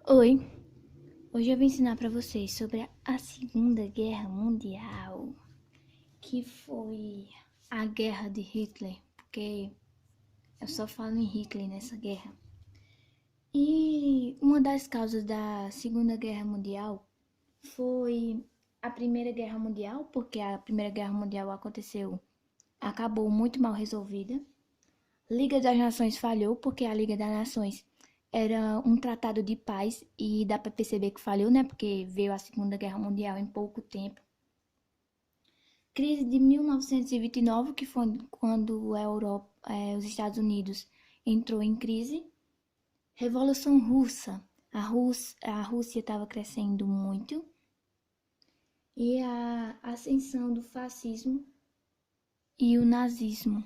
Oi, hoje eu vou ensinar para vocês sobre a Segunda Guerra Mundial, que foi a guerra de Hitler, porque eu só falo em Hitler nessa guerra. E uma das causas da Segunda Guerra Mundial foi a Primeira Guerra Mundial, porque a Primeira Guerra Mundial acabou muito mal resolvida. Liga das Nações falhou, porque a Liga das Nações era um tratado de paz e dá para perceber que falhou, né? Porque veio a Segunda Guerra Mundial em pouco tempo. Crise de 1929, que foi quando os Estados Unidos entrou em crise. Revolução Russa. A Rússia estava crescendo muito. E a ascensão do fascismo e o nazismo.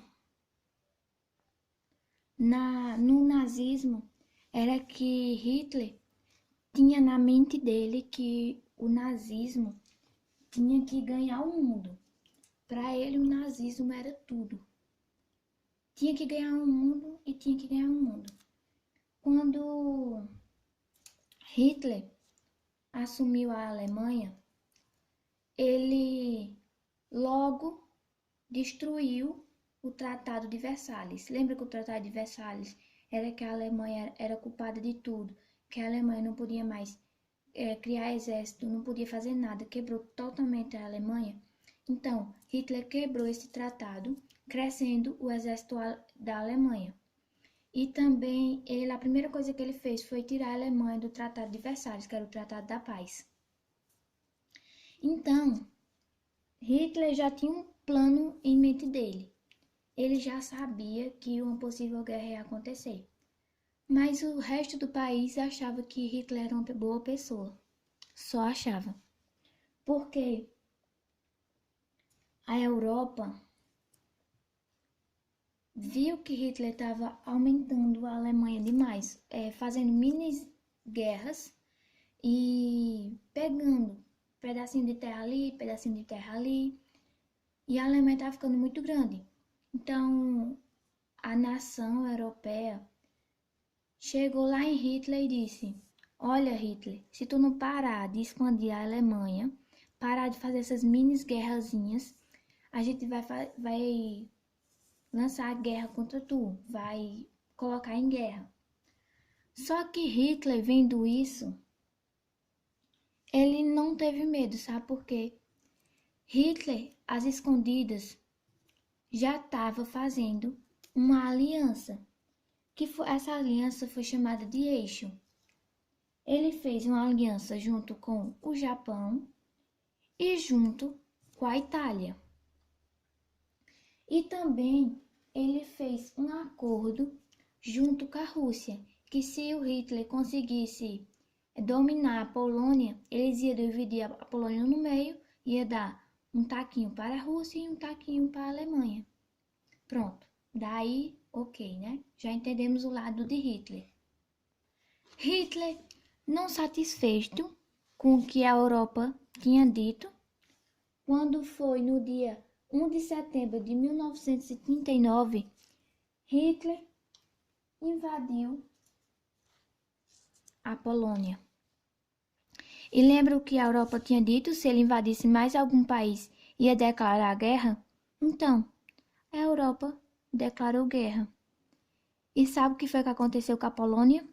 No nazismo, era que Hitler tinha na mente dele que o nazismo tinha que ganhar o mundo. Para ele, o nazismo era tudo. Tinha que ganhar o mundo e tinha que ganhar o mundo. Quando Hitler assumiu a Alemanha, ele logo destruiu o Tratado de Versalhes. Lembra que o Tratado de Versalhes era que a Alemanha era culpada de tudo, que a Alemanha não podia mais criar exército, não podia fazer nada, quebrou totalmente a Alemanha. Então, Hitler quebrou esse tratado, crescendo o exército da Alemanha. E também, a primeira coisa que ele fez foi tirar a Alemanha do Tratado de Versalhes, que era o Tratado da Paz. Então, Hitler já tinha um plano em mente dele. Ele já sabia que uma possível guerra ia acontecer. Mas o resto do país achava que Hitler era uma boa pessoa. Só achava. Porque a Europa viu que Hitler estava aumentando a Alemanha demais, fazendo mini guerras e pegando pedacinho de terra ali, pedacinho de terra ali. E a Alemanha estava ficando muito grande. Então, a nação europeia chegou lá em Hitler e disse: Olha, Hitler, se tu não parar de expandir a Alemanha, parar de fazer essas mini guerrazinhas, a gente vai lançar a guerra contra tu, vai colocar em guerra. Só que Hitler, vendo isso, ele não teve medo, sabe por quê? Hitler, às escondidas, já estava fazendo uma aliança, essa aliança foi chamada de Eixo. Ele fez uma aliança junto com o Japão e junto com a Itália. E também ele fez um acordo junto com a Rússia, que se o Hitler conseguisse dominar a Polônia, eles iam dividir a Polônia no meio, ia dar um taquinho para a Rússia e um taquinho para a Alemanha. Pronto, daí ok, né? Já entendemos o lado de Hitler. Hitler, não satisfeito com o que a Europa tinha dito, quando foi no dia 1 de setembro de 1939, Hitler invadiu a Polônia. E lembra o que a Europa tinha dito? Se ele invadisse mais algum país, ia declarar guerra? Então, a Europa declarou guerra. E sabe o que foi que aconteceu com a Polônia?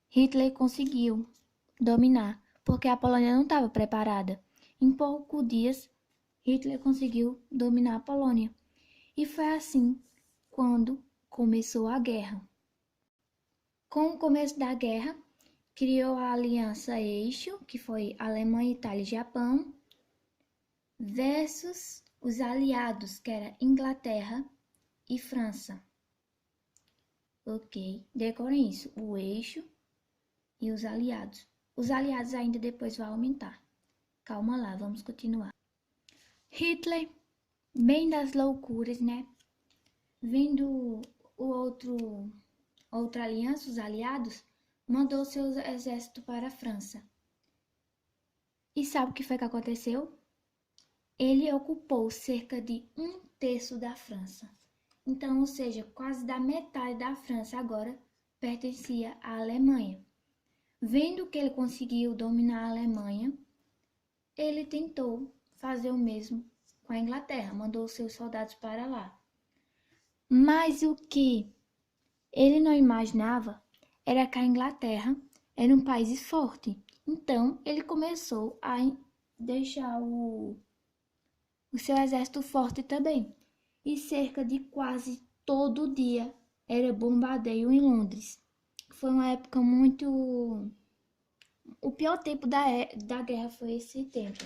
Hitler conseguiu dominar, porque a Polônia não estava preparada. Em poucos dias, Hitler conseguiu dominar a Polônia. E foi assim quando começou a guerra. Com o começo da guerra, criou a Aliança Eixo, que foi Alemanha, Itália e Japão, versus os aliados, que era Inglaterra e França. Ok, decorem isso, o Eixo e os aliados. Os aliados ainda depois vão aumentar. Calma lá, vamos continuar. Hitler, bem das loucuras, né? Vendo outra aliança, os aliados, mandou seu exército para a França. E sabe o que foi que aconteceu? Ele ocupou cerca de 1/3 da França. Então, ou seja, quase da metade da França agora pertencia à Alemanha. Vendo que ele conseguiu dominar a Alemanha, ele tentou fazer o mesmo com a Inglaterra, mandou seus soldados para lá. Mas o que ele não imaginava era que a Inglaterra era um país forte. Então, ele começou a deixar o seu exército forte também. E cerca de quase todo dia era bombardeio em Londres. Foi uma época muito... O pior tempo da guerra foi esse tempo.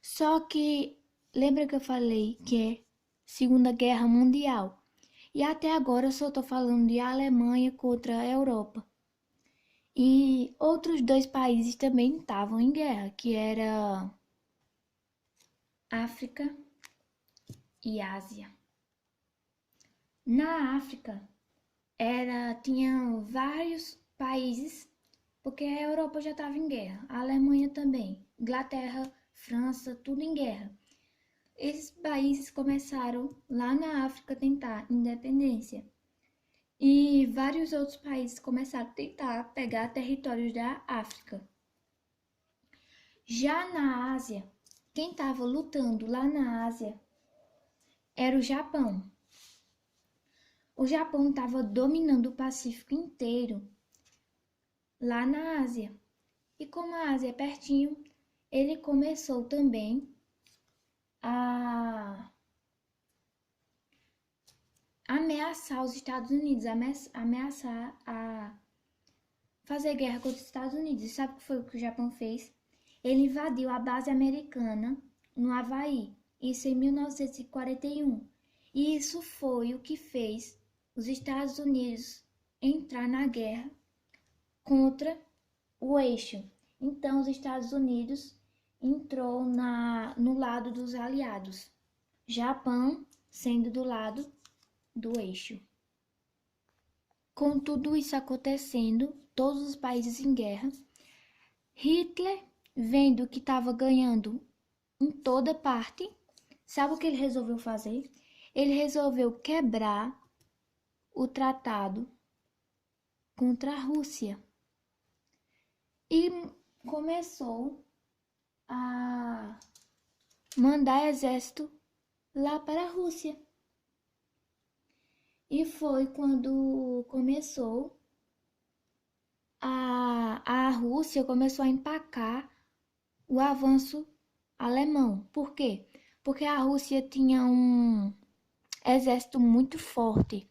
Só que, lembra que eu falei que é Segunda Guerra Mundial? E até agora eu só estou falando de Alemanha contra a Europa. E outros dois países também estavam em guerra, que era África e Ásia. Na África tinham vários países, porque a Europa já estava em guerra, a Alemanha também, Inglaterra, França, tudo em guerra. Esses países começaram lá na África a tentar independência. E vários outros países começaram a tentar pegar territórios da África. Já na Ásia, quem estava lutando lá na Ásia era o Japão. O Japão estava dominando o Pacífico inteiro lá na Ásia. E como a Ásia é pertinho, ele começou também a ameaçar os Estados Unidos, ameaçar a fazer guerra contra os Estados Unidos. E sabe o que foi o que o Japão fez? Ele invadiu a base americana no Havaí, isso em 1941. E isso foi o que fez os Estados Unidos entrar na guerra contra o eixo. Então, os Estados Unidos entrou no lado dos aliados, Japão sendo do lado do eixo. Com tudo isso acontecendo, todos os países em guerra, Hitler, vendo que estava ganhando em toda parte, sabe o que ele resolveu fazer? Ele resolveu quebrar o tratado contra a Rússia e começou a mandar exército lá para a Rússia. E foi quando começou a Rússia começou a empacar o avanço alemão. Por quê? Porque a Rússia tinha um exército muito forte.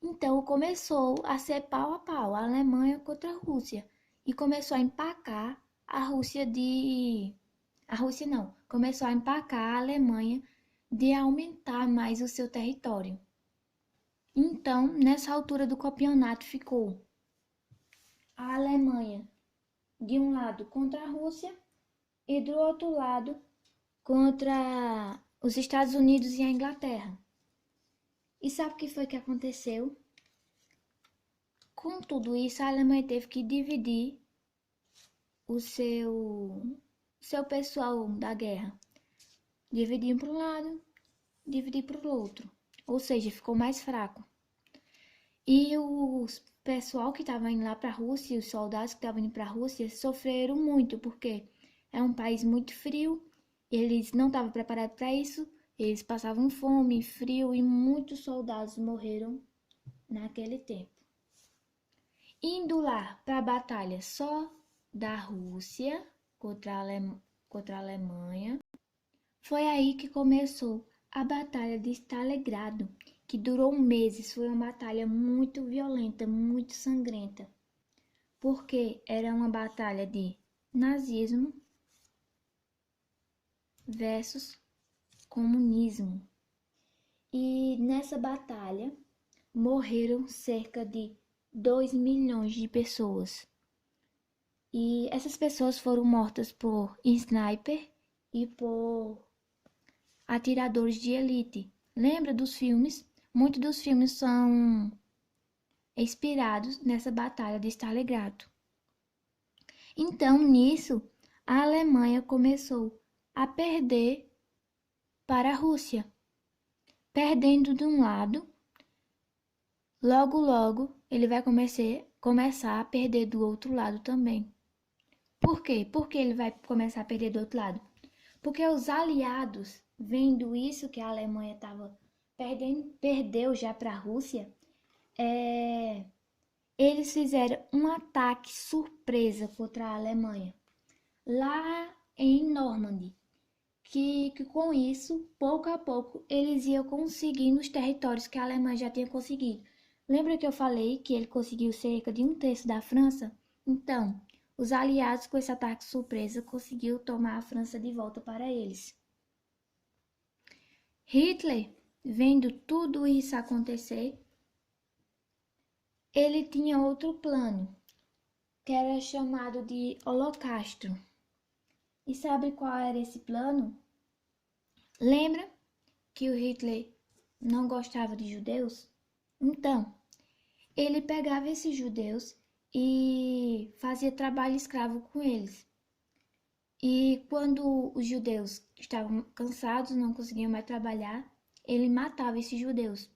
Então começou a ser pau a pau, a Alemanha contra a Rússia. E começou a empacar a Rússia começou a empacar a Alemanha de aumentar mais o seu território. Então, nessa altura do campeonato ficou a Alemanha de um lado contra a Rússia e do outro lado contra os Estados Unidos e a Inglaterra. E sabe o que foi que aconteceu? Com tudo isso, a Alemanha teve que dividir o seu pessoal da guerra. Dividir para um lado, dividir para o outro. Ou seja, ficou mais fraco. E o pessoal que estava indo lá para a Rússia, os soldados que estavam indo para a Rússia, sofreram muito, porque é um país muito frio, eles não estavam preparados para isso, eles passavam fome, frio e muitos soldados morreram naquele tempo. Indo lá para a batalha só da Rússia contra a Alemanha, foi aí que começou a Batalha de Stalingrado, que durou meses. Foi uma batalha muito violenta, muito sangrenta, porque era uma batalha de nazismo versus comunismo. E nessa batalha morreram cerca de 2 milhões de pessoas. E essas pessoas foram mortas por sniper e por atiradores de elite. Lembra dos filmes? Muitos dos filmes são inspirados nessa batalha de Stalingrado. Então, nisso, a Alemanha começou a perder para a Rússia. Perdendo de um lado, logo ele vai começar a perder do outro lado também. Por quê? Por que ele vai começar a perder do outro lado? Porque os aliados, vendo isso que a Alemanha estava perdeu já para a Rússia, eles fizeram um ataque surpresa contra a Alemanha, lá em Normandy, que com isso, pouco a pouco, eles iam conseguindo os territórios que a Alemanha já tinha conseguido. Lembra que eu falei que ele conseguiu cerca de 1/3 da França? Então, os aliados, com esse ataque surpresa, conseguiu tomar a França de volta para eles. Hitler, vendo tudo isso acontecer, ele tinha outro plano, que era chamado de Holocausto. E sabe qual era esse plano? Lembra que o Hitler não gostava de judeus? Então, ele pegava esses judeus e fazia trabalho escravo com eles. E quando os judeus estavam cansados, não conseguiam mais trabalhar, ele matava esses judeus.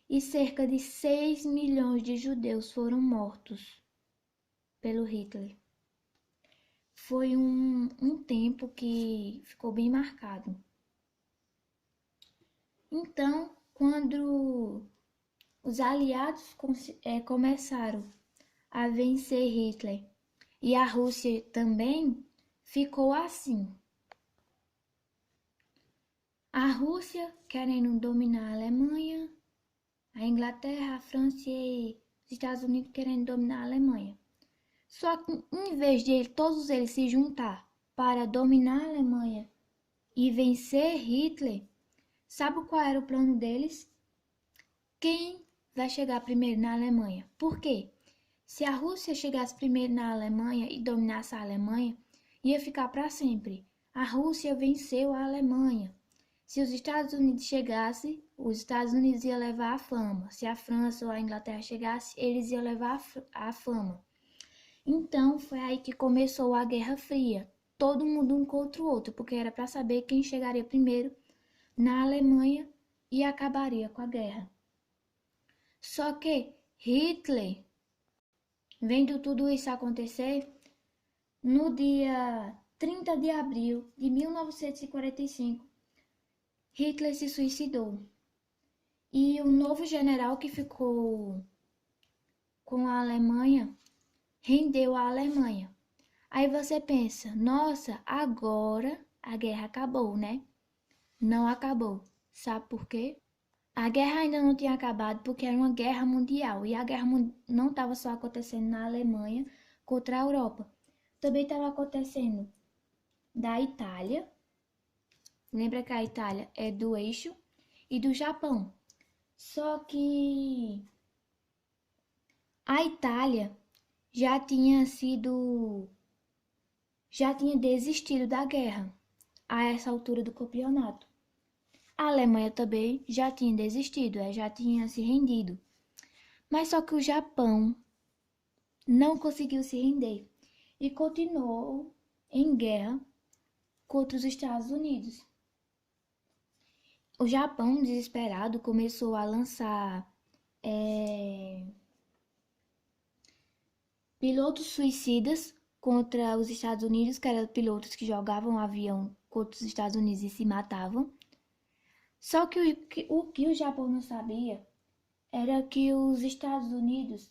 E cerca de 6 milhões de judeus foram mortos pelo Hitler. Foi um tempo que ficou bem marcado. Então, quando os aliados começaram a vencer Hitler e a Rússia também, ficou assim. A Rússia querendo dominar a Alemanha, a Inglaterra, a França e os Estados Unidos querendo dominar a Alemanha. Só que em vez de todos eles se juntar para dominar a Alemanha e vencer Hitler, sabe qual era o plano deles? Quem vai chegar primeiro na Alemanha? Por quê? Se a Rússia chegasse primeiro na Alemanha e dominasse a Alemanha, ia ficar para sempre. A Rússia venceu a Alemanha. Se os Estados Unidos chegassem, os Estados Unidos iam levar a fama. Se a França ou a Inglaterra chegasse, eles iam levar a fama. Então, foi aí que começou a Guerra Fria. Todo mundo um contra o outro, porque era para saber quem chegaria primeiro na Alemanha e acabaria com a guerra. Só que Hitler, vendo tudo isso acontecer, no dia 30 de abril de 1945, Hitler se suicidou. E o novo general que ficou com a Alemanha rendeu a Alemanha. Aí você pensa, nossa, agora a guerra acabou, né? Não acabou. Sabe por quê? A guerra ainda não tinha acabado porque era uma guerra mundial. E a guerra não estava só acontecendo na Alemanha contra a Europa. Também estava acontecendo da Itália. Lembra que a Itália é do eixo e do Japão. Só que a Itália já tinha desistido da guerra a essa altura do campeonato. A Alemanha também já tinha desistido, já tinha se rendido. Mas só que o Japão não conseguiu se render e continuou em guerra contra os Estados Unidos. O Japão, desesperado, começou a lançar pilotos suicidas contra os Estados Unidos, que eram pilotos que jogavam avião contra os Estados Unidos e se matavam. Só que o que o Japão não sabia era que os Estados Unidos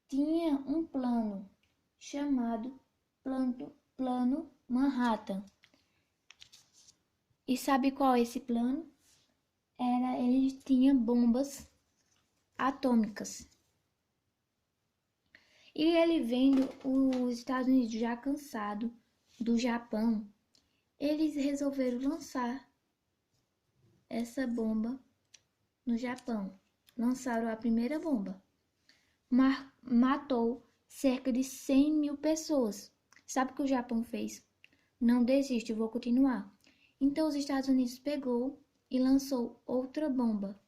tinham um plano chamado Plano Manhattan. E sabe qual é esse plano? Ele tinha bombas atômicas. E ele vendo os Estados Unidos já cansado do Japão, eles resolveram lançar essa bomba no Japão. Lançaram a primeira bomba. Matou cerca de 100 mil pessoas. Sabe o que o Japão fez? Não desiste, vou continuar. Então os Estados Unidos pegou e lançou outra bomba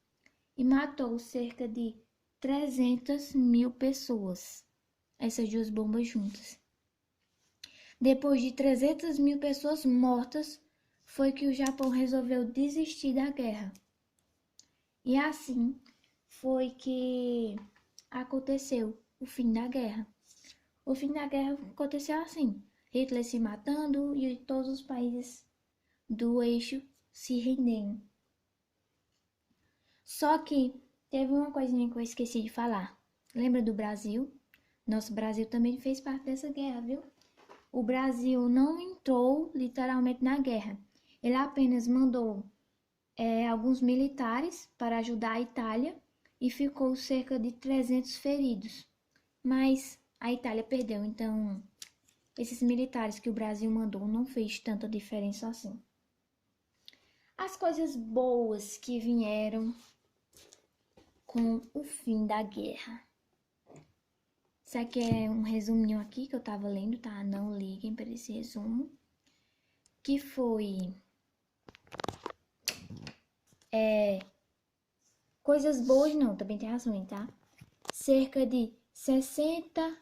e matou cerca de 300 mil pessoas. Essas duas bombas juntas. Depois de 300 mil pessoas mortas, foi que o Japão resolveu desistir da guerra. E assim foi que aconteceu o fim da guerra. O fim da guerra aconteceu assim: Hitler se matando e todos os países do eixo se rendendo. Só que teve uma coisinha que eu esqueci de falar. Lembra do Brasil? Nosso Brasil também fez parte dessa guerra, viu? O Brasil não entrou literalmente na guerra. Ele apenas mandou alguns militares para ajudar a Itália e ficou cerca de 300 feridos. Mas a Itália perdeu, então esses militares que o Brasil mandou não fez tanta diferença assim. As coisas boas que vieram com o fim da guerra. Isso aqui é um resuminho aqui que eu tava lendo, tá? Não liguem para esse resumo. Que foi... coisas boas não, também tem razões, tá? Cerca de 60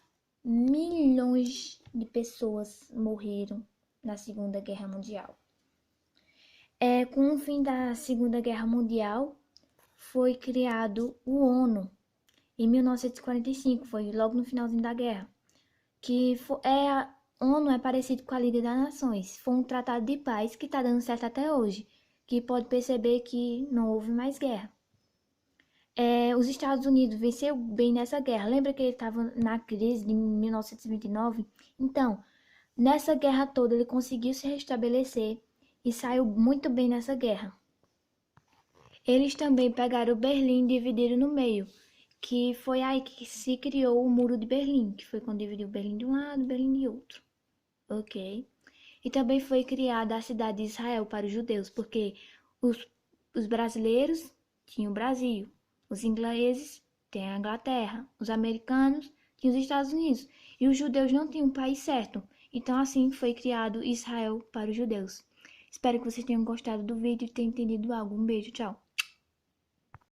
milhões de pessoas morreram na Segunda Guerra Mundial. Com o fim da Segunda Guerra Mundial, foi criado o ONU, em 1945, foi logo no finalzinho da guerra. A ONU é parecido com a Liga das Nações. Foi um tratado de paz que está dando certo até hoje, que pode perceber que não houve mais guerra. Os Estados Unidos venceu bem nessa guerra. Lembra que ele estava na crise de 1929? Então, nessa guerra toda, ele conseguiu se restabelecer e saiu muito bem nessa guerra. Eles também pegaram Berlim e dividiram no meio, que foi aí que se criou o Muro de Berlim, que foi quando dividiu Berlim de um lado e Berlim de outro. Ok? E também foi criada a cidade de Israel para os judeus, porque os brasileiros tinham o Brasil, os ingleses têm a Inglaterra, os americanos tinham os Estados Unidos, e os judeus não tinham um país certo. Então assim foi criado Israel para os judeus. Espero que vocês tenham gostado do vídeo e tenham entendido algo. Um beijo, tchau!